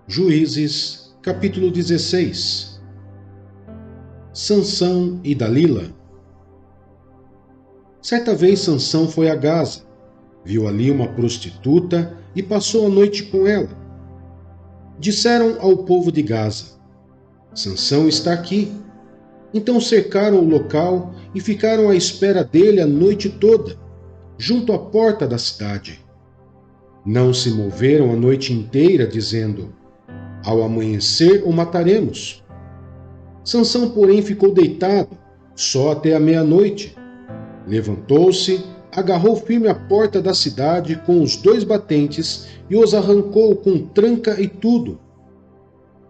Juízes, capítulo 16. Sansão e Dalila. Certa vez Sansão foi a Gaza, viu ali uma prostituta e passou a noite com ela. Disseram ao povo de Gaza: Sansão está aqui. Então cercaram o local e ficaram à espera dele a noite toda, junto à porta da cidade. Não se moveram a noite inteira, dizendo: ao amanhecer o mataremos. Sansão, porém, ficou deitado, só até a meia-noite. Levantou-se, agarrou firme a porta da cidade com os 2 batentes e os arrancou com tranca e tudo.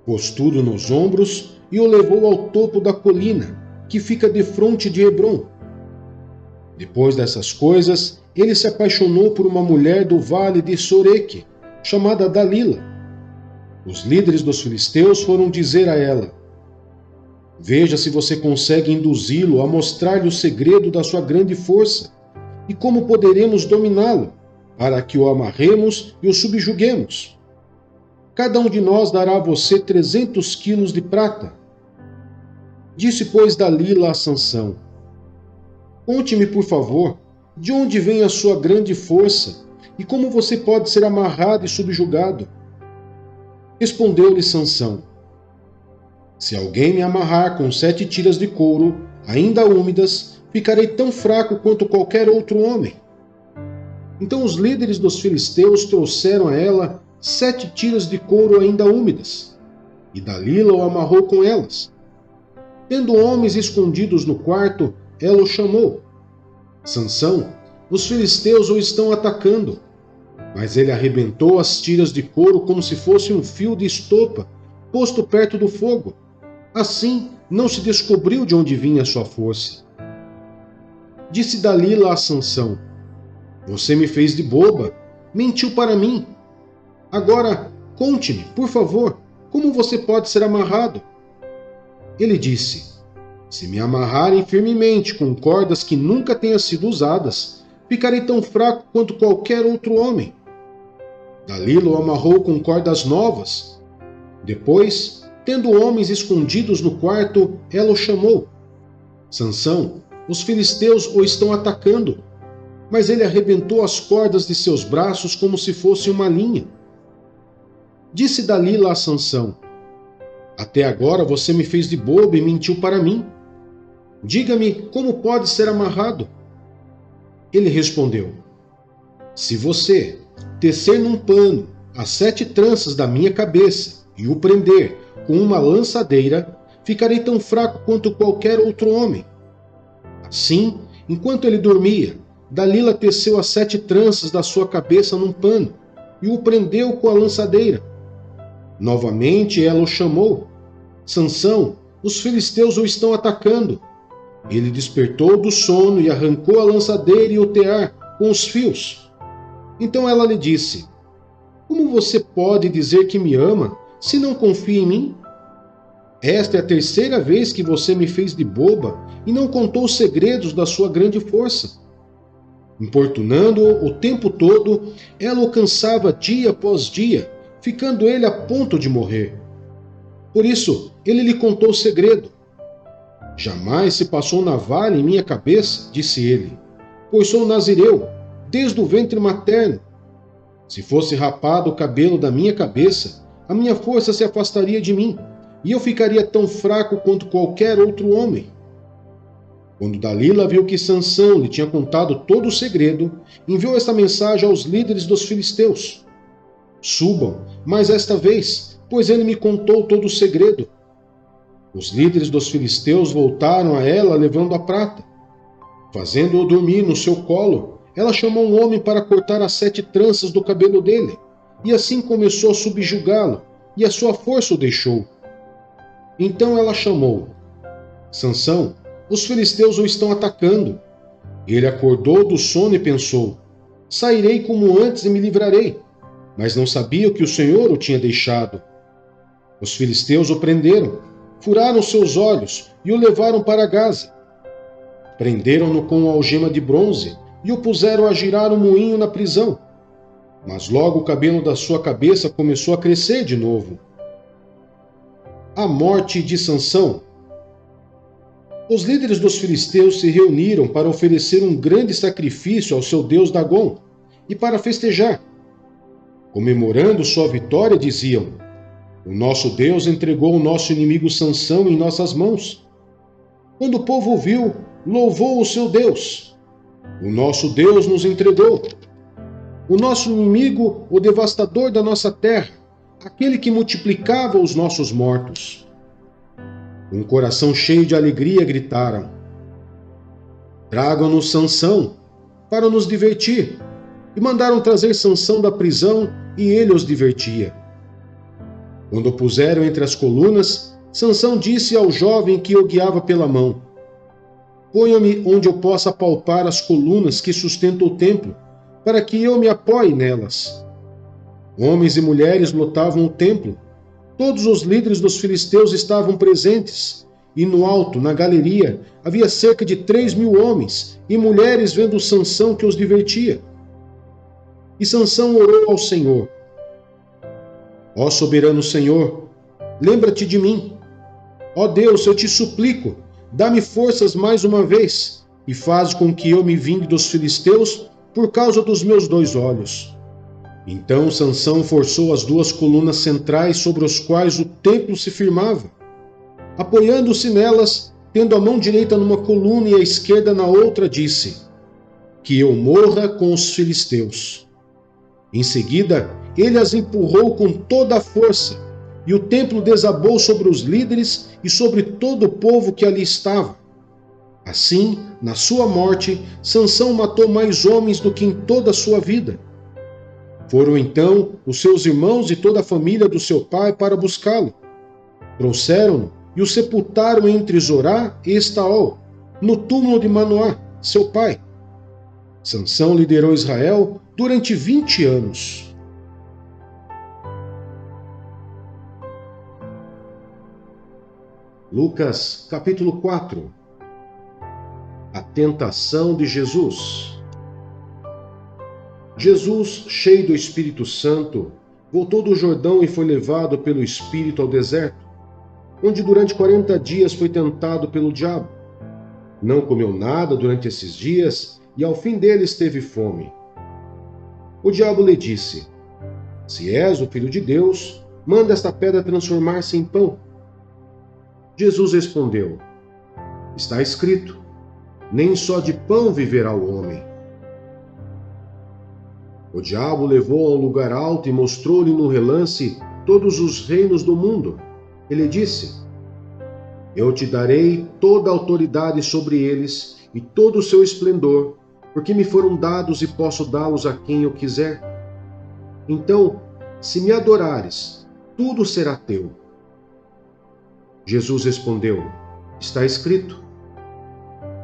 Pôs tudo nos ombros e o levou ao topo da colina, que fica defronte de Hebrom. Depois dessas coisas, ele se apaixonou por uma mulher do vale de Soreque, chamada Dalila. Os líderes dos filisteus foram dizer a ela: veja se você consegue induzi-lo a mostrar-lhe o segredo da sua grande força e como poderemos dominá-lo, para que o amarremos e o subjuguemos. Cada um de nós dará a você 300 quilos de prata. Disse, pois, Dalila a Sansão: conte-me, por favor, de onde vem a sua grande força e como você pode ser amarrado e subjugado. Respondeu-lhe Sansão: se alguém me amarrar com 7 tiras de couro, ainda úmidas, ficarei tão fraco quanto qualquer outro homem. Então os líderes dos filisteus trouxeram a ela 7 tiras de couro ainda úmidas, e Dalila o amarrou com elas. Tendo homens escondidos no quarto, ela o chamou: Sansão, os filisteus o estão atacando. Mas ele arrebentou as tiras de couro como se fosse um fio de estopa posto perto do fogo. Assim, não se descobriu de onde vinha a sua força. Disse Dalila a Sansão: você me fez de boba, mentiu para mim. Agora, conte-me, por favor, como você pode ser amarrado. Ele disse: se me amarrarem firmemente com cordas que nunca tenham sido usadas, ficarei tão fraco quanto qualquer outro homem. Dalila o amarrou com cordas novas. Depois, tendo homens escondidos no quarto, ela o chamou: Sansão, os filisteus o estão atacando. Mas ele arrebentou as cordas de seus braços como se fosse uma linha. Disse Dalila a Sansão: até agora você me fez de bobo e mentiu para mim. Diga-me como pode ser amarrado. Ele respondeu: se você tecer num pano as 7 tranças da minha cabeça e o prender com uma lançadeira, ficarei tão fraco quanto qualquer outro homem. Assim, enquanto ele dormia, Dalila teceu as 7 tranças da sua cabeça num pano e o prendeu com a lançadeira. Novamente ela o chamou: Sansão, os filisteus o estão atacando. Ele despertou do sono e arrancou a lançadeira e o tear com os fios. Então ela lhe disse: como você pode dizer que me ama, se não confia em mim? Esta é a 3ª vez que você me fez de boba e não contou os segredos da sua grande força. Importunando-o o tempo todo, ela o cansava dia após dia, ficando ele a ponto de morrer. Por isso, ele lhe contou o segredo. Jamais se passou navalha em minha cabeça, disse ele, pois sou nazireu, desde o ventre materno. Se fosse rapado o cabelo da minha cabeça, a minha força se afastaria de mim, e eu ficaria tão fraco quanto qualquer outro homem. Quando Dalila viu que Sansão lhe tinha contado todo o segredo, enviou esta mensagem aos líderes dos filisteus: subam, mas esta vez, pois ele me contou todo o segredo. Os líderes dos filisteus voltaram a ela levando a prata. Fazendo-o dormir no seu colo, ela chamou um homem para cortar as 7 tranças do cabelo dele, e assim começou a subjugá-lo, e a sua força o deixou. Então ela chamou: Sansão, os filisteus o estão atacando. Ele acordou do sono e pensou: sairei como antes e me livrarei. Mas não sabia que o Senhor o tinha deixado. Os filisteus o prenderam, furaram seus olhos e o levaram para Gaza. Prenderam-no com uma algema de bronze e o puseram a girar um moinho na prisão. Mas logo o cabelo da sua cabeça começou a crescer de novo, A morte de Sansão. Os líderes dos filisteus se reuniram para oferecer um grande sacrifício ao seu deus Dagom e para festejar. Comemorando sua vitória, diziam: o nosso Deus entregou o nosso inimigo Sansão em nossas mãos. Quando o povo ouviu, louvou o seu Deus. O nosso Deus nos entregou. O nosso inimigo, o devastador da nossa terra, aquele que multiplicava os nossos mortos. Com um coração cheio de alegria, gritaram: tragam-nos Sansão para nos divertir. E mandaram trazer Sansão da prisão, e ele os divertia. Quando o puseram entre as colunas, Sansão disse ao jovem que o guiava pela mão: ponha-me onde eu possa palpar as colunas que sustentam o templo, para que eu me apoie nelas. Homens e mulheres lotavam o templo. Todos os líderes dos filisteus estavam presentes, e no alto, na galeria, havia cerca de 3.000 homens e mulheres vendo Sansão que os divertia. E Sansão orou ao Senhor: ó soberano Senhor, lembra-te de mim. Ó Deus, eu te suplico, dá-me forças mais uma vez, e faz com que eu me vingue dos filisteus por causa dos meus 2 olhos. Então Sansão forçou as 2 colunas centrais sobre as quais o templo se firmava. Apoiando-se nelas, tendo a mão direita numa coluna e a esquerda na outra, disse: que eu morra com os filisteus. Em seguida, ele as empurrou com toda a força, e o templo desabou sobre os líderes e sobre todo o povo que ali estava. Assim, na sua morte, Sansão matou mais homens do que em toda a sua vida. Foram então os seus irmãos e toda a família do seu pai para buscá-lo. Trouxeram-no e o sepultaram entre Zorá e Estaol, no túmulo de Manoá, seu pai. Sansão liderou Israel durante 20 anos. Lucas, capítulo 4. A tentação de Jesus. Jesus, cheio do Espírito Santo, voltou do Jordão e foi levado pelo Espírito ao deserto, onde durante 40 dias foi tentado pelo diabo. Não comeu nada durante esses dias e ao fim deles teve fome. O diabo lhe disse: se és o Filho de Deus, manda esta pedra transformar-se em pão. Jesus respondeu: está escrito, nem só de pão viverá o homem. O diabo levou-o a um lugar alto e mostrou-lhe no relance todos os reinos do mundo. Ele disse: eu te darei toda a autoridade sobre eles e todo o seu esplendor, porque me foram dados e posso dá-los a quem eu quiser. Então, se me adorares, tudo será teu. Jesus respondeu: está escrito,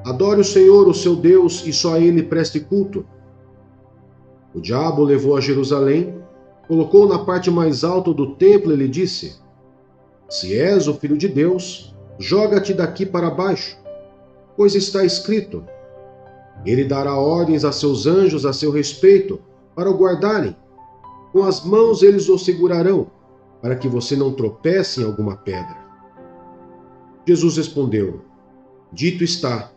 adore o Senhor, o seu Deus, e só a ele preste culto. O diabo o levou a Jerusalém, colocou-o na parte mais alta do templo e lhe disse: se és o Filho de Deus, joga-te daqui para baixo, pois está escrito, ele dará ordens a seus anjos a seu respeito, para o guardarem. Com as mãos eles o segurarão, para que você não tropece em alguma pedra. Jesus respondeu: dito está,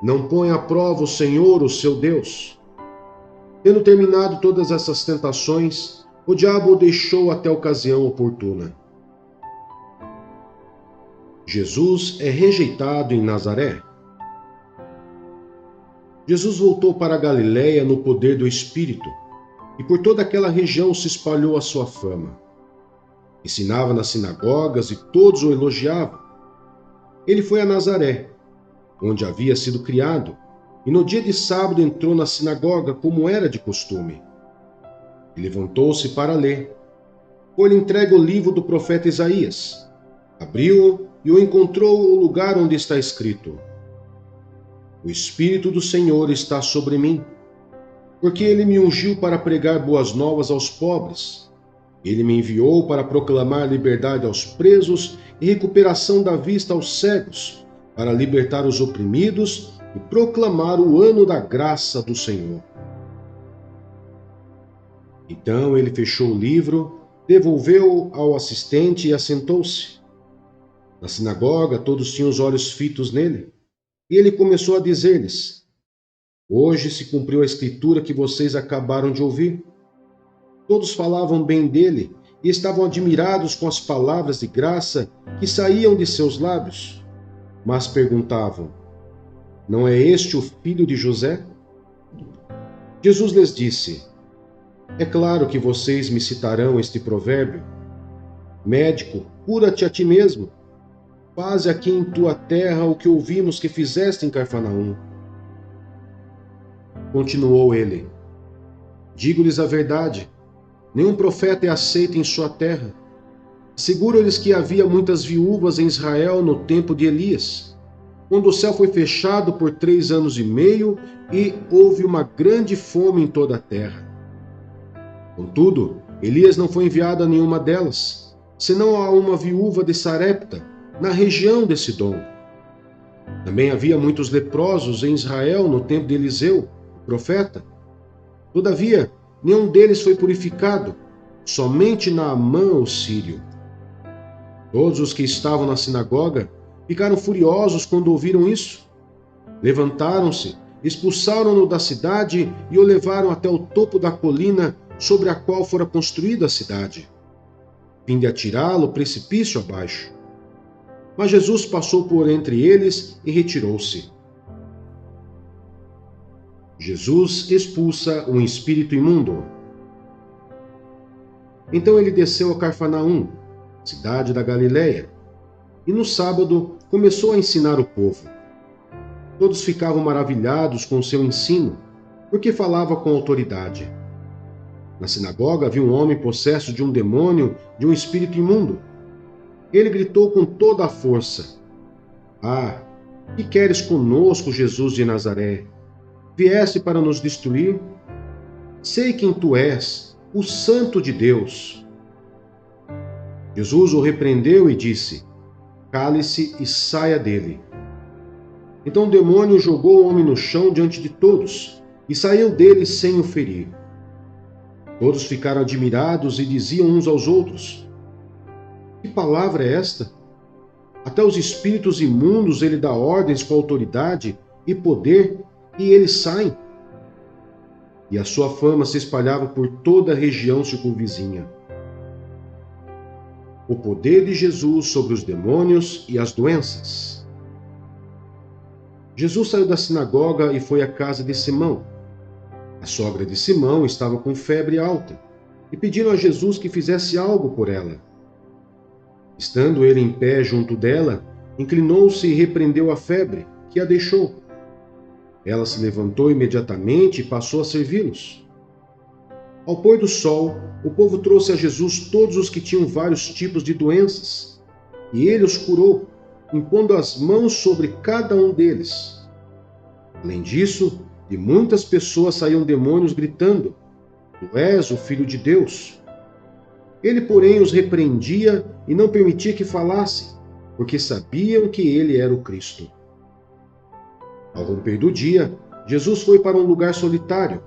não ponha à prova o Senhor, o seu Deus. Tendo terminado todas essas tentações, o diabo o deixou até a ocasião oportuna. Jesus é rejeitado em Nazaré. Jesus voltou para a Galiléia no poder do Espírito, e por toda aquela região se espalhou a sua fama. Ensinava nas sinagogas e todos o elogiavam. Ele foi a Nazaré, onde havia sido criado, e no dia de sábado entrou na sinagoga como era de costume. E levantou-se para ler. Foi-lhe entregue o livro do profeta Isaías. Abriu-o e o encontrou o lugar onde está escrito: o Espírito do Senhor está sobre mim, porque ele me ungiu para pregar boas novas aos pobres. Ele me enviou para proclamar liberdade aos presos e recuperação da vista aos cegos, para libertar os oprimidos e proclamar o ano da graça do Senhor. Então ele fechou o livro, devolveu-o ao assistente e assentou-se. Na sinagoga, todos tinham os olhos fitos nele, e ele começou a dizer-lhes: Hoje se cumpriu a escritura que vocês acabaram de ouvir. Todos falavam bem dele e estavam admirados com as palavras de graça que saíam de seus lábios. Mas perguntavam: Não é este o filho de José? Jesus lhes disse: É claro que vocês me citarão este provérbio: Médico, cura-te a ti mesmo. Faze aqui em tua terra o que ouvimos que fizeste em Cafarnaum. Continuou ele: Digo-lhes a verdade, nenhum profeta é aceito em sua terra. Asseguro-lhes que havia muitas viúvas em Israel no tempo de Elias, quando o céu foi fechado por 3 anos e meio e houve uma grande fome em toda a terra. Contudo, Elias não foi enviado a nenhuma delas, senão a uma viúva de Sarepta, na região de Sidom. Também havia muitos leprosos em Israel no tempo de Eliseu, o profeta. Todavia, nenhum deles foi purificado, somente Naamã, o sírio. Todos os que estavam na sinagoga ficaram furiosos quando ouviram isso. Levantaram-se, expulsaram-no da cidade e o levaram até o topo da colina sobre a qual fora construída a cidade, a fim de atirá-lo precipício abaixo. Mas Jesus passou por entre eles e retirou-se. Jesus expulsa um espírito imundo. Então ele desceu a Cafarnaum, cidade da Galiléia, e no sábado começou a ensinar o povo. Todos ficavam maravilhados com o seu ensino, porque falava com autoridade. Na sinagoga havia um homem possesso de um demônio, de um espírito imundo. Ele gritou com toda a força: Ah, que queres conosco, Jesus de Nazaré? Vieste para nos destruir? Sei quem tu és, o Santo de Deus. Jesus o repreendeu e disse: Cale-se e saia dele. Então o demônio jogou o homem no chão diante de todos e saiu dele sem o ferir. Todos ficaram admirados e diziam uns aos outros: Que palavra é esta? Até os espíritos imundos ele dá ordens com autoridade e poder, e eles saem. E a sua fama se espalhava por toda a região circunvizinha. O poder de Jesus sobre os demônios e as doenças. Jesus saiu da sinagoga e foi à casa de Simão. A sogra de Simão estava com febre alta e pediram a Jesus que fizesse algo por ela. Estando ele em pé junto dela, inclinou-se e repreendeu a febre, que a deixou. Ela se levantou imediatamente e passou a servi-los. Ao pôr do sol, o povo trouxe a Jesus todos os que tinham vários tipos de doenças, e ele os curou, impondo as mãos sobre cada um deles. Além disso, de muitas pessoas saíam demônios gritando: Tu és o Filho de Deus. Ele, porém, os repreendia e não permitia que falassem, porque sabiam que ele era o Cristo. Ao romper do dia, Jesus foi para um lugar solitário.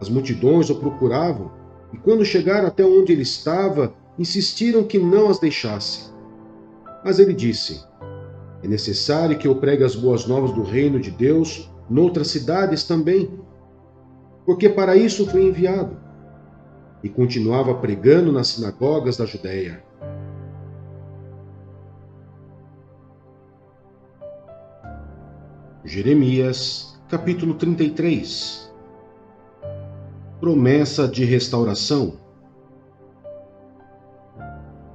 As multidões o procuravam, e quando chegaram até onde ele estava, insistiram que não as deixasse. Mas ele disse: É necessário que eu pregue as boas novas do reino de Deus noutras cidades também, porque para isso fui enviado. E continuava pregando nas sinagogas da Judéia. Jeremias, capítulo 33. Promessa de restauração.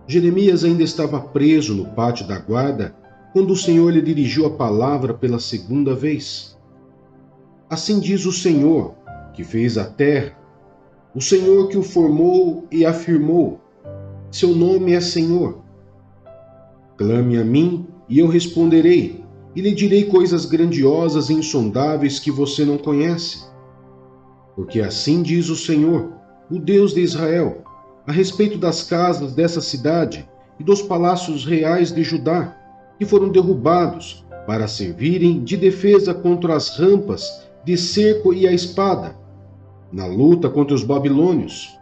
Jeremias ainda estava preso no pátio da guarda quando o Senhor lhe dirigiu a palavra pela segunda vez. Assim diz o Senhor, que fez a terra, o Senhor que o formou e afirmou: Seu nome é Senhor. Clame a mim e eu responderei, e lhe direi coisas grandiosas e insondáveis que você não conhece. Porque assim diz o Senhor, o Deus de Israel, a respeito das casas dessa cidade e dos palácios reais de Judá, que foram derrubados para servirem de defesa contra as rampas de cerco e a espada, na luta contra os babilônios.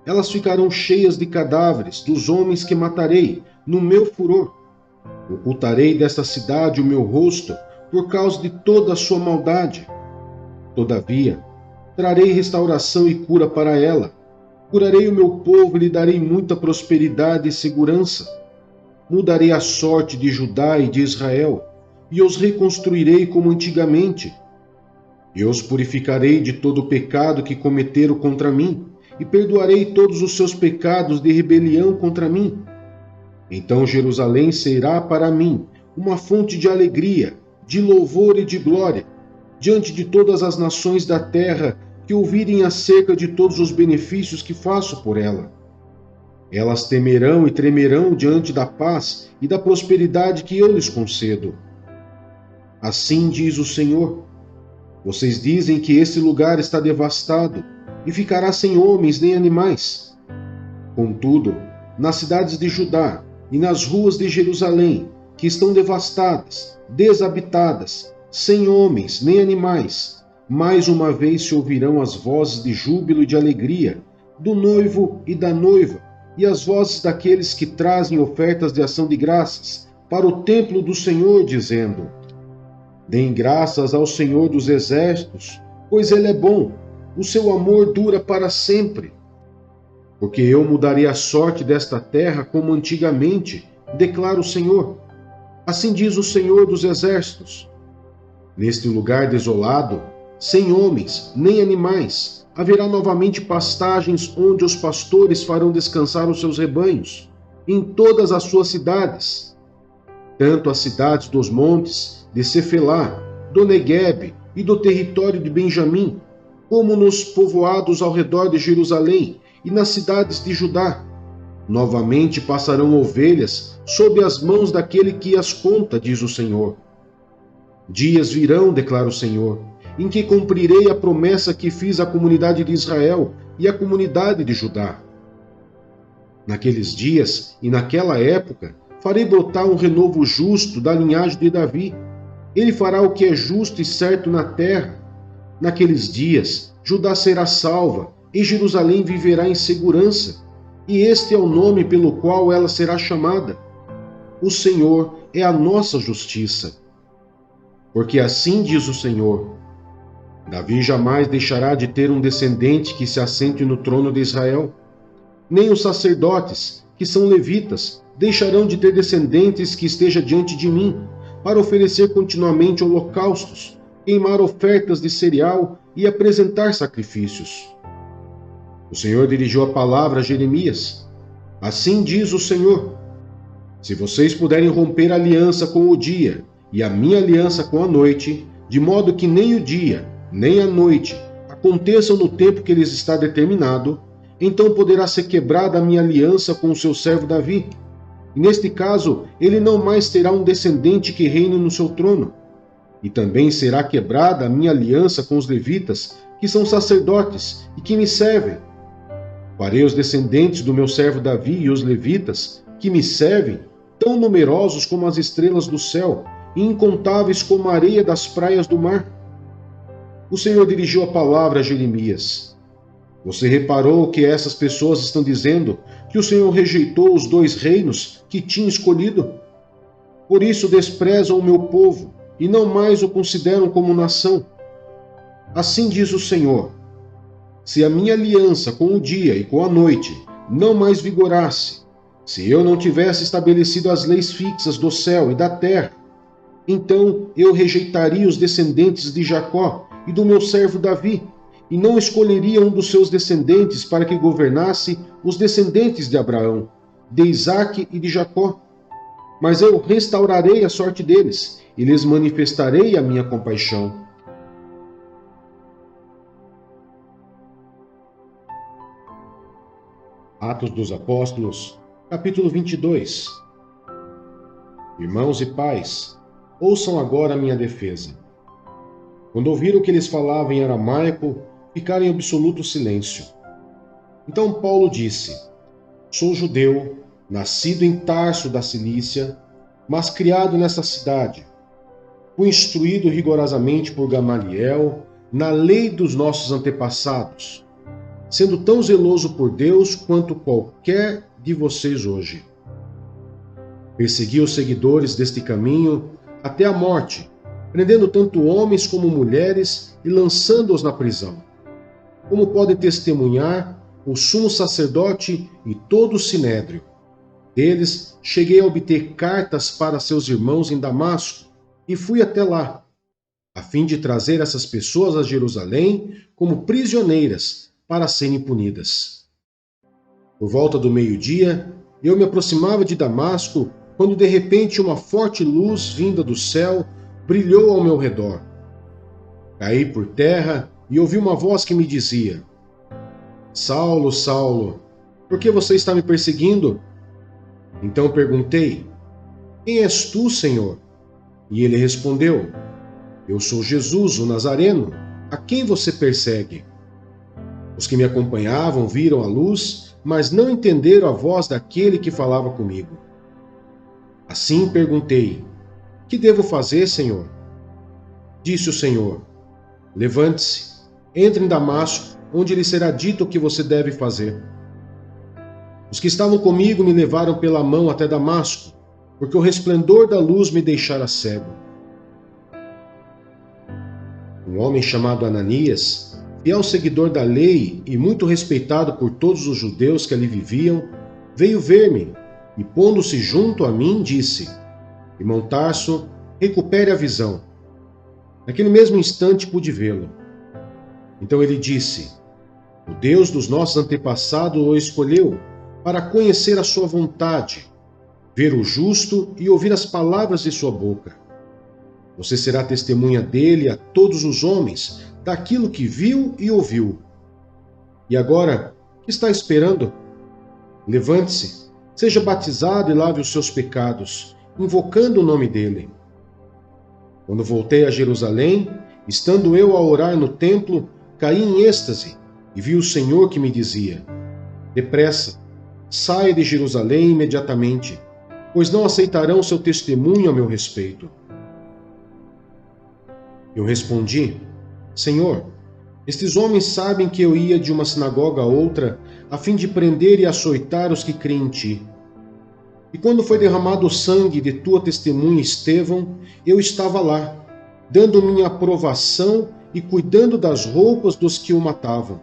Elas ficarão cheias de cadáveres dos homens que matarei no meu furor, Ocultarei desta cidade o meu rosto por causa de toda a sua maldade. Todavia, trarei restauração e cura para ela. Curarei o meu povo e lhe darei muita prosperidade e segurança. Mudarei a sorte de Judá e de Israel, e os reconstruirei como antigamente. Eu os purificarei de todo o pecado que cometeram contra mim, e perdoarei todos os seus pecados de rebelião contra mim. Então Jerusalém será para mim uma fonte de alegria, de louvor e de glória, diante de todas as nações da terra que ouvirem acerca de todos os benefícios que faço por ela. Elas temerão e tremerão diante da paz e da prosperidade que eu lhes concedo. Assim diz o Senhor: vocês dizem que esse lugar está devastado e ficará sem homens nem animais. Contudo, nas cidades de Judá e nas ruas de Jerusalém, que estão devastadas, desabitadas, sem homens nem animais, mais uma vez se ouvirão as vozes de júbilo e de alegria, do noivo e da noiva, e as vozes daqueles que trazem ofertas de ação de graças para o templo do Senhor, dizendo: deem graças ao Senhor dos Exércitos, pois Ele é bom, o seu amor dura para sempre. Porque eu mudarei a sorte desta terra como antigamente, declara o Senhor. Assim diz o Senhor dos Exércitos: neste lugar desolado, sem homens nem animais, haverá novamente pastagens onde os pastores farão descansar os seus rebanhos, em todas as suas cidades, tanto as cidades dos montes, de Cefelá, do Neguebe e do território de Benjamim, como nos povoados ao redor de Jerusalém e nas cidades de Judá. Novamente passarão ovelhas sob as mãos daquele que as conta, diz o Senhor. Dias virão, declara o Senhor, em que cumprirei a promessa que fiz à comunidade de Israel e à comunidade de Judá. Naqueles dias e naquela época, farei brotar um renovo justo da linhagem de Davi. Ele fará o que é justo e certo na terra. Naqueles dias, Judá será salva e Jerusalém viverá em segurança. E este é o nome pelo qual ela será chamada: o Senhor é a nossa justiça. Porque assim diz o Senhor: Davi jamais deixará de ter um descendente que se assente no trono de Israel. Nem os sacerdotes, que são levitas, deixarão de ter descendentes que esteja diante de mim, para oferecer continuamente holocaustos, queimar ofertas de cereal e apresentar sacrifícios. O Senhor dirigiu a palavra a Jeremias. Assim diz o Senhor: se vocês puderem romper a aliança com o dia e a minha aliança com a noite, de modo que nem o dia, nem a noite aconteçam no tempo que lhes está determinado, então poderá ser quebrada a minha aliança com o seu servo Davi. E neste caso, ele não mais terá um descendente que reine no seu trono. E também será quebrada a minha aliança com os levitas, que são sacerdotes e que me servem. Farei os descendentes do meu servo Davi e os levitas, que me servem, tão numerosos como as estrelas do céu, e incontáveis como a areia das praias do mar. O Senhor dirigiu a palavra a Jeremias. Você reparou que essas pessoas estão dizendo que o Senhor rejeitou os 2 reinos que tinha escolhido? Por isso desprezam o meu povo e não mais o consideram como nação. Assim diz o Senhor: se a minha aliança com o dia e com a noite não mais vigorasse, se eu não tivesse estabelecido as leis fixas do céu e da terra, então eu rejeitaria os descendentes de Jacó e do meu servo Davi, e não escolheria um dos seus descendentes para que governasse os descendentes de Abraão, de Isaque e de Jacó. Mas eu restaurarei a sorte deles e lhes manifestarei a minha compaixão. Atos dos Apóstolos, capítulo 22. Irmãos e pais, ouçam agora a minha defesa. Quando ouviram que eles falavam em aramaico, ficaram em absoluto silêncio. Então Paulo disse: sou judeu, nascido em Tarso da Cilícia, mas criado nessa cidade. Fui instruído rigorosamente por Gamaliel na lei dos nossos antepassados, sendo tão zeloso por Deus quanto qualquer de vocês hoje. Persegui os seguidores deste caminho até a morte, prendendo tanto homens como mulheres e lançando-os na prisão. Como podem testemunhar o sumo sacerdote e todo o sinédrio. Deles cheguei a obter cartas para seus irmãos em Damasco e fui até lá, a fim de trazer essas pessoas a Jerusalém como prisioneiras para serem punidas. Por volta do meio-dia, eu me aproximava de Damasco quando de repente uma forte luz vinda do céu brilhou ao meu redor. Caí por terra e ouvi uma voz que me dizia: Saulo, Saulo, por que você está me perseguindo? Então perguntei: Quem és tu, Senhor? E ele respondeu: Eu sou Jesus, o Nazareno, a quem você persegue. Os que me acompanhavam viram a luz, mas não entenderam a voz daquele que falava comigo. Assim perguntei: Que devo fazer, Senhor? Disse o Senhor: Levante-se, entre em Damasco, onde lhe será dito o que você deve fazer. Os que estavam comigo me levaram pela mão até Damasco, porque o resplendor da luz me deixara cego. Um homem chamado Ananias, fiel seguidor da lei e muito respeitado por todos os judeus que ali viviam, veio ver-me e, pondo-se junto a mim, disse: Irmão Tarso, recupere a visão. Naquele mesmo instante pude vê-lo. Então ele disse: O Deus dos nossos antepassados o escolheu para conhecer a sua vontade, ver o justo e ouvir as palavras de sua boca. Você será testemunha dele a todos os homens, daquilo que viu e ouviu. E agora, o que está esperando? Levante-se, seja batizado e lave os seus pecados, invocando o nome dele. Quando voltei a Jerusalém, estando eu a orar no templo, caí em êxtase e vi o Senhor que me dizia: Depressa, saia de Jerusalém imediatamente, pois não aceitarão seu testemunho a meu respeito. Eu respondi: Senhor, estes homens sabem que eu ia de uma sinagoga a outra, a fim de prender e açoitar os que creem em ti. E quando foi derramado o sangue de tua testemunha Estevão, eu estava lá, dando minha aprovação e cuidando das roupas dos que o matavam.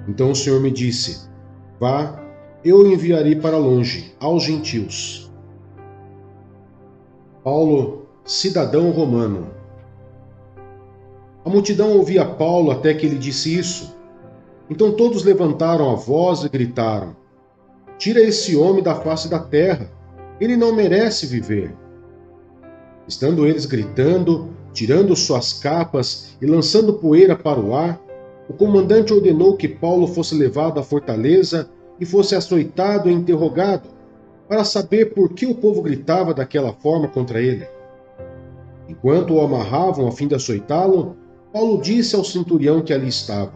Então o Senhor me disse: Vá, eu o enviarei para longe, aos gentios. Paulo, cidadão romano. A multidão ouvia Paulo até que ele disse isso. Então todos levantaram a voz e gritaram: Tira esse homem da face da terra, ele não merece viver. Estando eles gritando, tirando suas capas e lançando poeira para o ar, o comandante ordenou que Paulo fosse levado à fortaleza e fosse açoitado e interrogado, para saber por que o povo gritava daquela forma contra ele. Enquanto o amarravam a fim de açoitá-lo, Paulo disse ao centurião que ali estava: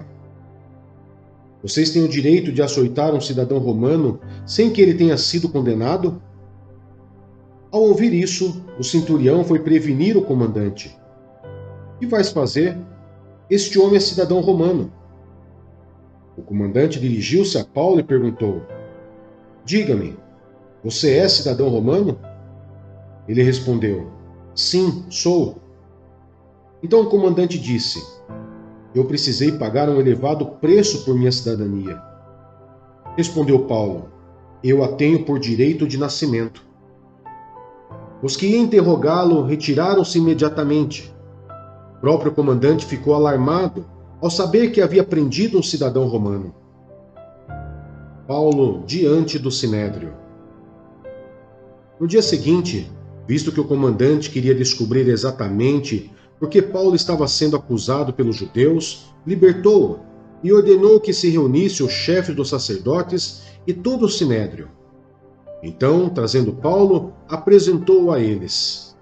Vocês têm o direito de açoitar um cidadão romano sem que ele tenha sido condenado? Ao ouvir isso, o centurião foi prevenir o comandante: Que vais fazer? Este homem é cidadão romano. O comandante dirigiu-se a Paulo e perguntou: Diga-me, você é cidadão romano? Ele respondeu: Sim, sou. Então o comandante disse: Eu precisei pagar um elevado preço por minha cidadania. Respondeu Paulo: Eu a tenho por direito de nascimento. Os que iam interrogá-lo retiraram-se imediatamente. O próprio comandante ficou alarmado ao saber que havia prendido um cidadão romano. Paulo diante do sinédrio. No dia seguinte, visto que o comandante queria descobrir exatamente por que Paulo estava sendo acusado pelos judeus, libertou-o e ordenou que se reunisse o chefe dos sacerdotes e todo o sinédrio. Então, trazendo Paulo, apresentou-o a eles.